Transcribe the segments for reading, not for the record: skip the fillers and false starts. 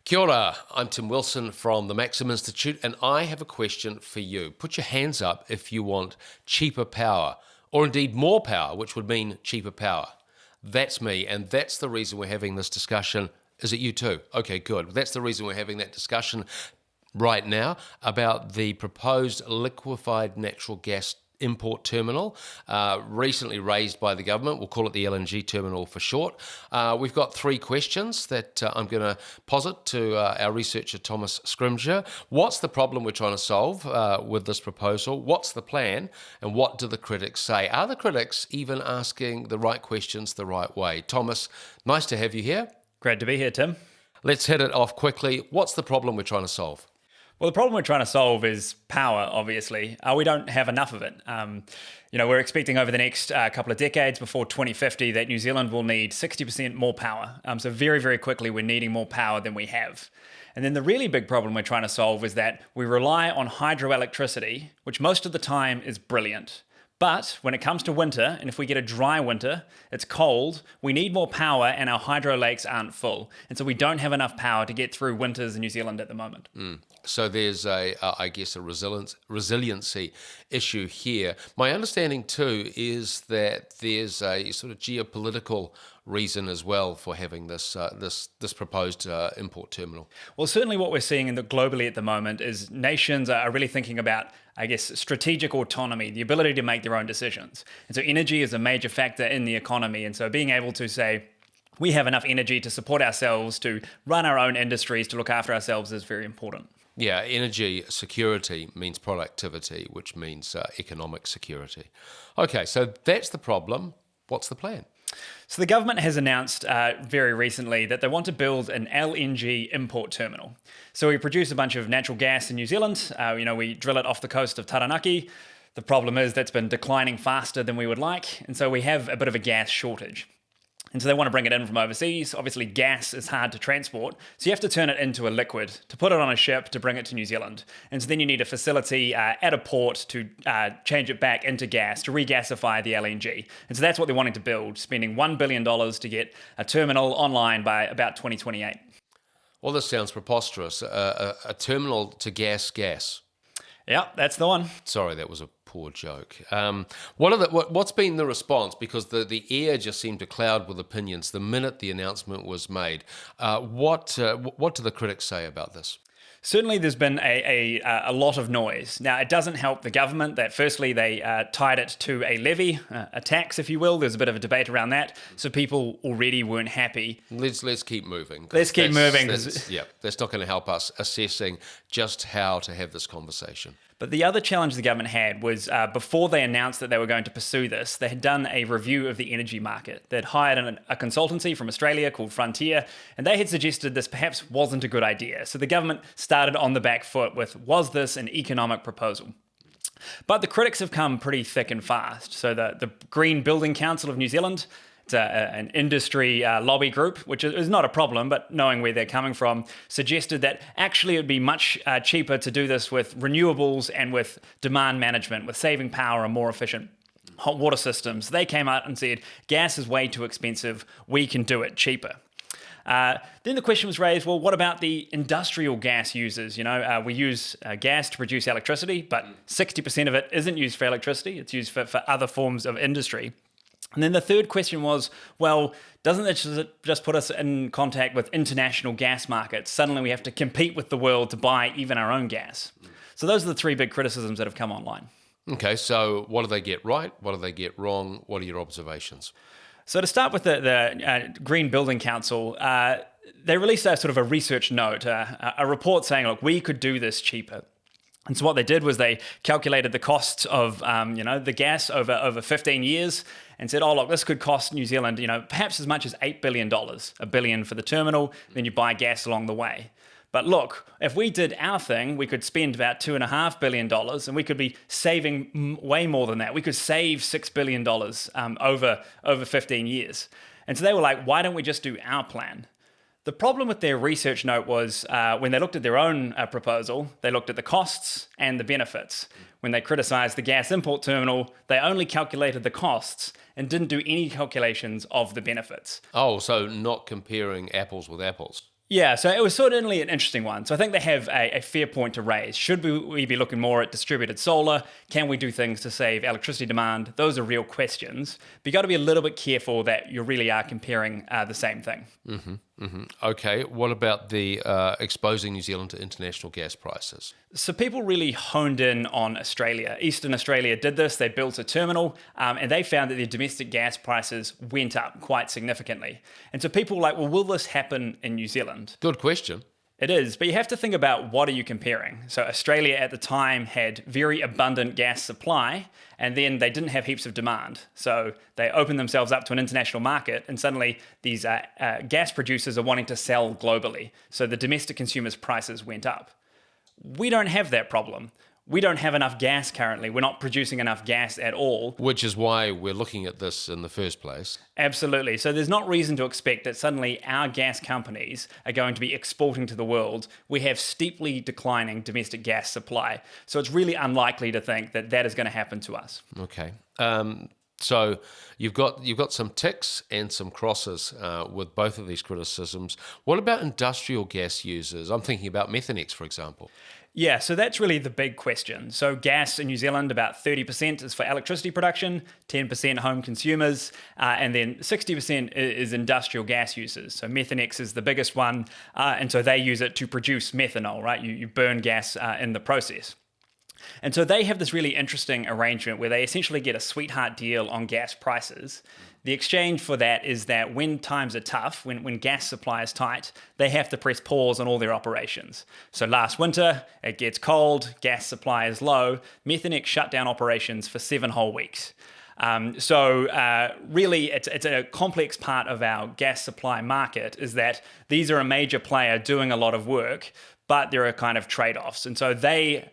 Kia ora, I'm Tim Wilson from the Maxim Institute, and I have a question for you. Put your hands up if you want cheaper power, or indeed more power, which would mean cheaper power. That's me, and that's the reason we're having this discussion. Is it you too? Okay, good. That's the reason we're having that discussion right now about the proposed liquefied natural gas import terminal, recently raised by the government. We'll call it the LNG terminal for short. We've got three questions that I'm going to posit to our researcher Thomas Scrimgeour. What's the problem we're trying to solve with this proposal? What's the plan? And what do the critics say? Are the critics even asking the right questions the right way? Thomas, nice to have you here. Great to be here, Tim. Let's hit it off quickly. What's the problem we're trying to solve? Well, the problem we're trying to solve is power, obviously. We don't have enough of it. We're expecting over the next couple of decades before 2050 that New Zealand will need 60% more power. So very, very quickly, we're needing more power than we have. And then the really big problem we're trying to solve is that we rely on hydroelectricity, which most of the time is brilliant. But when it comes to winter, and if we get a dry winter, it's cold, we need more power and our hydro lakes aren't full. And so we don't have enough power to get through winters in New Zealand at the moment. So there's a resiliency issue here. My understanding too is that there's a sort of geopolitical reason as well for having this proposed import terminal. Well, certainly what we're seeing globally at the moment is nations are really thinking about, strategic autonomy, the ability to make their own decisions. And so energy is a major factor in the economy. And so being able to say, we have enough energy to support ourselves, to run our own industries, to look after ourselves is very important. Yeah, energy security means productivity, which means economic security. Okay, so that's the problem. What's the plan? So the government has announced very recently that they want to build an LNG import terminal. So we produce a bunch of natural gas in New Zealand. We drill it off the coast of Taranaki. The problem is that's been declining faster than we would like. And so we have a bit of a gas shortage. And so they want to bring it in from overseas. Obviously, gas is hard to transport. So you have to turn it into a liquid to put it on a ship to bring it to New Zealand. And so then you need a facility at a port to change it back into gas, to regasify the LNG. And so that's what they're wanting to build, spending $1 billion to get a terminal online by about 2028. Well, this sounds preposterous. A terminal to gas. Yeah, that's the one. Sorry, that was a poor joke. What's been the response? Because the air just seemed to cloud with opinions the minute the announcement was made. What do the critics say about this? Certainly there's been a lot of noise. Now, it doesn't help the government that firstly they tied it to a levy, a tax, if you will. There's a bit of a debate around that. So people already weren't happy. Let's keep moving. Let's keep moving. That's not going to help us assessing just how to have this conversation. But the other challenge the government had was before they announced that they were going to pursue this, they had done a review of the energy market. They'd hired a consultancy from Australia called Frontier, and they had suggested this perhaps wasn't a good idea. So the government started on the back foot with, was this an economic proposal? But the critics have come pretty thick and fast. So the Green Building Council of New Zealand, it's an industry lobby group, which is not a problem, but knowing where they're coming from, suggested that actually it would be much cheaper to do this with renewables and with demand management, with saving power and more efficient hot water systems. They came out and said, gas is way too expensive, we can do it cheaper. Then the question was raised, well, what about the industrial gas users? We use gas to produce electricity, but 60% of it isn't used for electricity, it's used for other forms of industry. And then the third question was, well, doesn't that just put us in contact with international gas markets? Suddenly we have to compete with the world to buy even our own gas. So those are the three big criticisms that have come online. Okay, so what do they get right? What do they get wrong? What are your observations? So to start with the Green Building Council, they released a sort of a research note, a report saying, look, we could do this cheaper. And so what they did was they calculated the costs of, the gas over 15 years and said, oh, look, this could cost New Zealand, perhaps as much as $8 billion, $1 billion for the terminal, then you buy gas along the way. But look, if we did our thing, we could spend about $2.5 billion and we could be saving way more than that. We could save $6 billion over 15 years. And so they were like, why don't we just do our plan? The problem with their research note was when they looked at their own proposal, they looked at the costs and the benefits. When they criticized the gas import terminal, they only calculated the costs and didn't do any calculations of the benefits. Oh, so not comparing apples with apples. Yeah, so it was certainly an interesting one. So I think they have a fair point to raise. Should we be looking more at distributed solar? Can we do things to save electricity demand? Those are real questions. But you got to be a little bit careful that you really are comparing the same thing. Okay, what about the exposing New Zealand to international gas prices? So people really honed in on Australia. Eastern Australia did this. They built a terminal and they found that their domestic gas prices went up quite significantly. And so people were like, well, will this happen in New Zealand? Good question. It is, but you have to think about what are you comparing. So Australia at the time had very abundant gas supply, and then they didn't have heaps of demand. So they opened themselves up to an international market, and suddenly these gas producers are wanting to sell globally. So the domestic consumers' prices went up. We don't have that problem. We don't have enough gas currently. We're not producing enough gas at all. Which is why we're looking at this in the first place. Absolutely. So there's not reason to expect that suddenly our gas companies are going to be exporting to the world. We have steeply declining domestic gas supply. So it's really unlikely to think that that is going to happen to us. Okay. So you've got some ticks and some crosses with both of these criticisms. What about industrial gas users? I'm thinking about Methanex, for example. Yeah, so that's really the big question. So gas in New Zealand, about 30% is for electricity production, 10% home consumers, and then 60% is industrial gas users. So Methanex is the biggest one, and so they use it to produce methanol, right? You burn gas in the process. And so they have this really interesting arrangement where they essentially get a sweetheart deal on gas prices. The exchange for that is that when times are tough, when gas supply is tight, they have to press pause on all their operations. So last winter, it gets cold, gas supply is low, Methanex shut down operations for 7 whole weeks. Really, it's a complex part of our gas supply market is that these are a major player doing a lot of work, but there are kind of trade-offs. And so the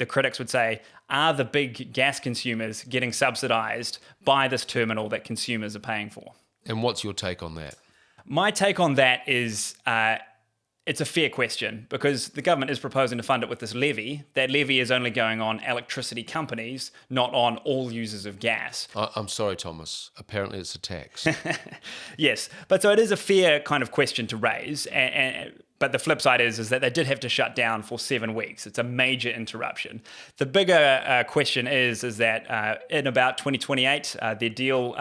critics would say, are the big gas consumers getting subsidized by this terminal that consumers are paying for? And what's your take on that? My take on that is it's a fair question because the government is proposing to fund it with this levy. That levy is only going on electricity companies, not on all users of gas. I'm sorry, Thomas. Apparently it's a tax. Yes, but so it is a fair kind of question to raise. But the flip side is that they did have to shut down for 7 weeks. It's a major interruption. The bigger question is that in about 2028, their deal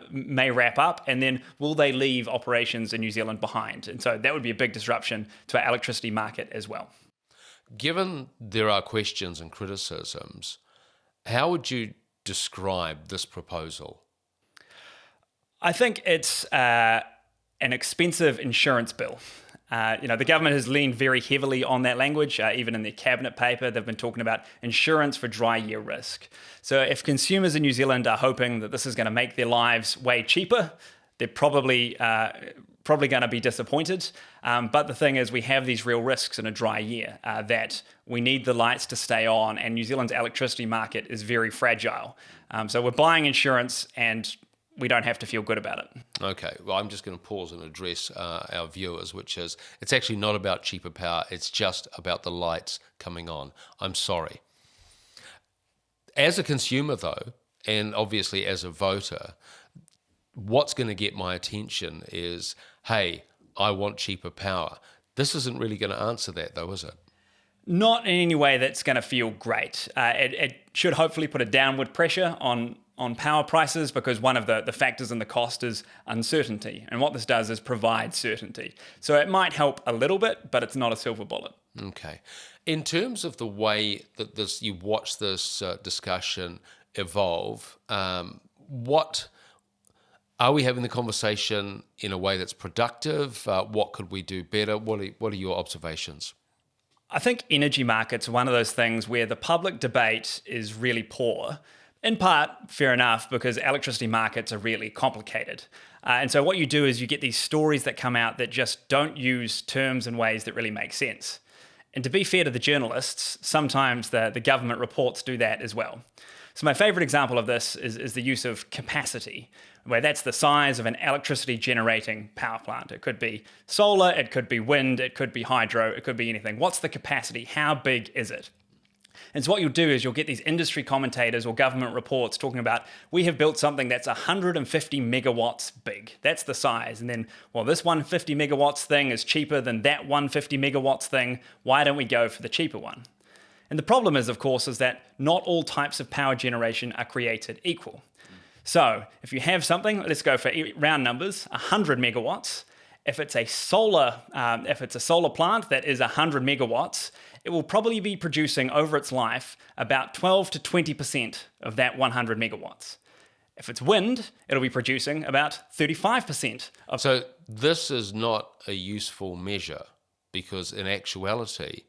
may wrap up, and then will they leave operations in New Zealand behind? And so that would be a big disruption to our electricity market as well. Given there are questions and criticisms, how would you describe this proposal? I think it's an expensive insurance bill. The government has leaned very heavily on that language. Even in their cabinet paper, they've been talking about insurance for dry year risk. So if consumers in New Zealand are hoping that this is going to make their lives way cheaper, they're probably going to be disappointed. But the thing is, we have these real risks in a dry year that we need the lights to stay on, and New Zealand's electricity market is very fragile. So we're buying insurance and we don't have to feel good about it. Okay, well, I'm just going to pause and address our viewers, which is, it's actually not about cheaper power, it's just about the lights coming on. I'm sorry. As a consumer, though, and obviously as a voter, what's going to get my attention is, hey, I want cheaper power. This isn't really going to answer that, though, is it? Not in any way that's going to feel great. It should hopefully put a downward pressure on power prices because one of the factors in the cost is uncertainty. And what this does is provide certainty. So it might help a little bit, but it's not a silver bullet. Okay. In terms of the way that you watch this discussion evolve, what are we having the conversation in a way that's productive? What could we do better? What are your observations? I think energy markets are one of those things where the public debate is really poor. In part, fair enough, because electricity markets are really complicated. And so what you do is you get these stories that come out that just don't use terms in ways that really make sense. And to be fair to the journalists, sometimes the government reports do that as well. So my favorite example of this is the use of capacity, where that's the size of an electricity generating power plant. It could be solar, it could be wind, it could be hydro, it could be anything. What's the capacity? How big is it? And so what you'll do is you'll get these industry commentators or government reports talking about, we have built something that's 150 megawatts big. That's the size. And then, well, this 150 megawatts thing is cheaper than that 150 megawatts thing. Why don't we go for the cheaper one? And the problem is, of course, is that not all types of power generation are created equal. So if you have something, let's go for round numbers, 100 megawatts. If it's a solar plant that is 100 megawatts, it will probably be producing over its life about 12 to 20% of that 100 megawatts. If it's wind, it'll be producing about 35% of. So this is not a useful measure because in actuality,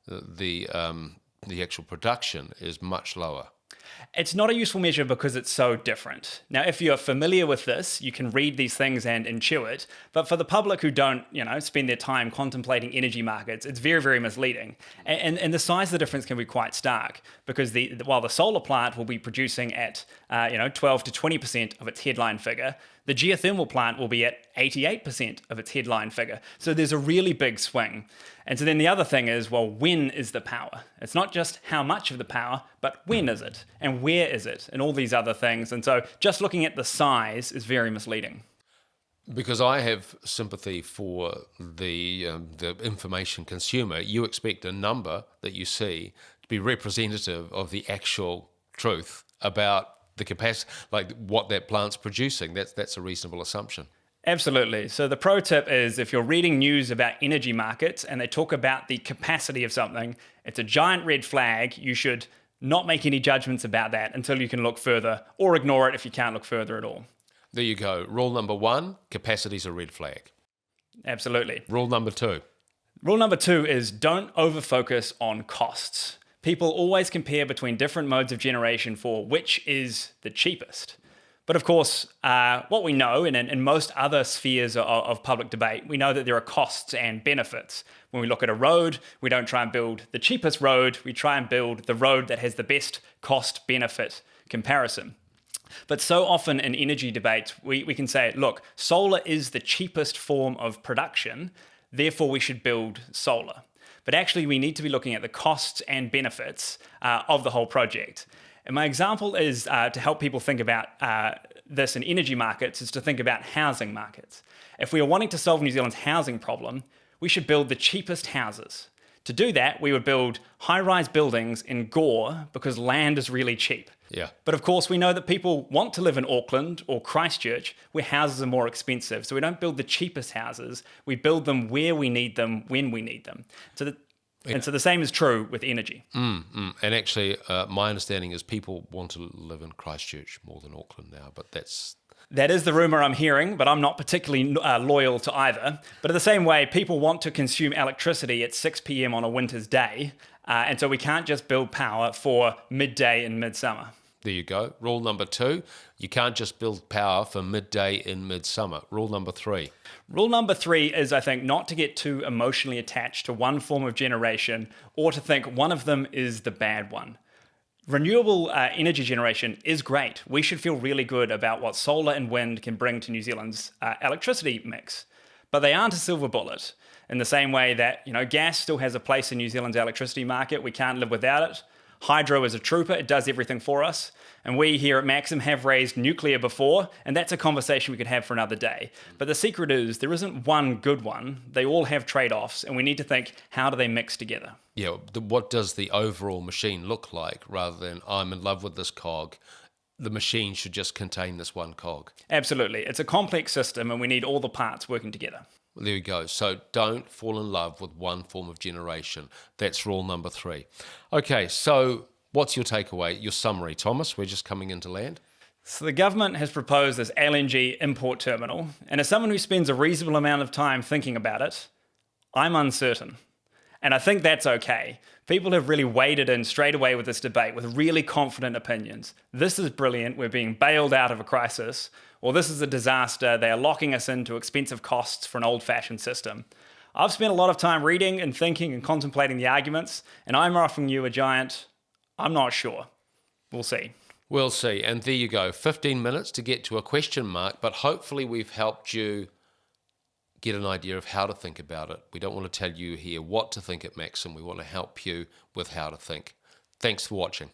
the actual production is much lower. It's not a useful measure because it's so different. Now, if you're familiar with this, you can read these things and intuit. But for the public who don't, spend their time contemplating energy markets, it's very, very misleading. And the size of the difference can be quite stark because while the solar plant will be producing at 12 to 20% of its headline figure, the geothermal plant will be at 88% of its headline figure. So there's a really big swing. And so then the other thing is, well, when is the power? It's not just how much of the power, but when is it? And where is it? And all these other things. And so just looking at the size is very misleading. Because I have sympathy for the information consumer, you expect a number that you see to be representative of the actual truth about the capacity, like what that plant's producing. That's a reasonable assumption. Absolutely. So the pro tip is if you're reading news about energy markets and they talk about the capacity of something, it's a giant red flag. You should not make any judgments about that until you can look further, or ignore it if you can't look further at all. There you go. Rule number 1, capacity's a red flag. Absolutely. Rule number 2. Rule number 2 is don't overfocus on costs. People always compare between different modes of generation for which is the cheapest. But of course, what we know, and in most other spheres of public debate, we know that there are costs and benefits. When we look at a road, we don't try and build the cheapest road, we try and build the road that has the best cost-benefit comparison. But so often in energy debates, we can say, look, solar is the cheapest form of production, therefore we should build solar. But actually, we need to be looking at the costs and benefits of the whole project. And my example is to help people think about this in energy markets is to think about housing markets. If we are wanting to solve New Zealand's housing problem, we should build the cheapest houses. To do that, we would build high-rise buildings in Gore because land is really cheap. Yeah. But of course, we know that people want to live in Auckland or Christchurch where houses are more expensive. So we don't build the cheapest houses. We build them where we need them, when we need them. And so the same is true with energy. And actually, my understanding is people want to live in Christchurch more than Auckland now, but That is the rumour I'm hearing, but I'm not particularly loyal to either. But in the same way, people want to consume electricity at 6 p.m. on a winter's day, and so we can't just build power for midday in midsummer. There you go. Rule number 2, you can't just build power for midday in midsummer. Rule number 3. Rule number 3 is, I think, not to get too emotionally attached to one form of generation or to think one of them is the bad one. Renewable energy generation is great. We should feel really good about what solar and wind can bring to New Zealand's electricity mix. But they aren't a silver bullet. In the same way that, gas still has a place in New Zealand's electricity market. We can't live without it. Hydro is a trooper. It does everything for us. And we here at Maxim have raised nuclear before, and that's a conversation we could have for another day. But the secret is there isn't one good one. They all have trade-offs, and we need to think, how do they mix together? Yeah, what does the overall machine look like rather than I'm in love with this cog? The machine should just contain this one cog. Absolutely. It's a complex system, and we need all the parts working together. Well, there you go. So don't fall in love with one form of generation. That's rule number 3. Okay, so what's your takeaway, your summary, Thomas? We're just coming into land. So the government has proposed this LNG import terminal, and as someone who spends a reasonable amount of time thinking about it, I'm uncertain. And I think that's okay. People have really waded in straight away with this debate with really confident opinions. This is brilliant, we're being bailed out of a crisis, or this is a disaster, they are locking us into expensive costs for an old-fashioned system. I've spent a lot of time reading and thinking and contemplating the arguments, and I'm offering you a giant, I'm not sure. We'll see. We'll see. And there you go, 15 minutes to get to a question mark, but hopefully we've helped you get an idea of how to think about it. We don't want to tell you here what to think at Maxim. We want to help you with how to think. Thanks for watching.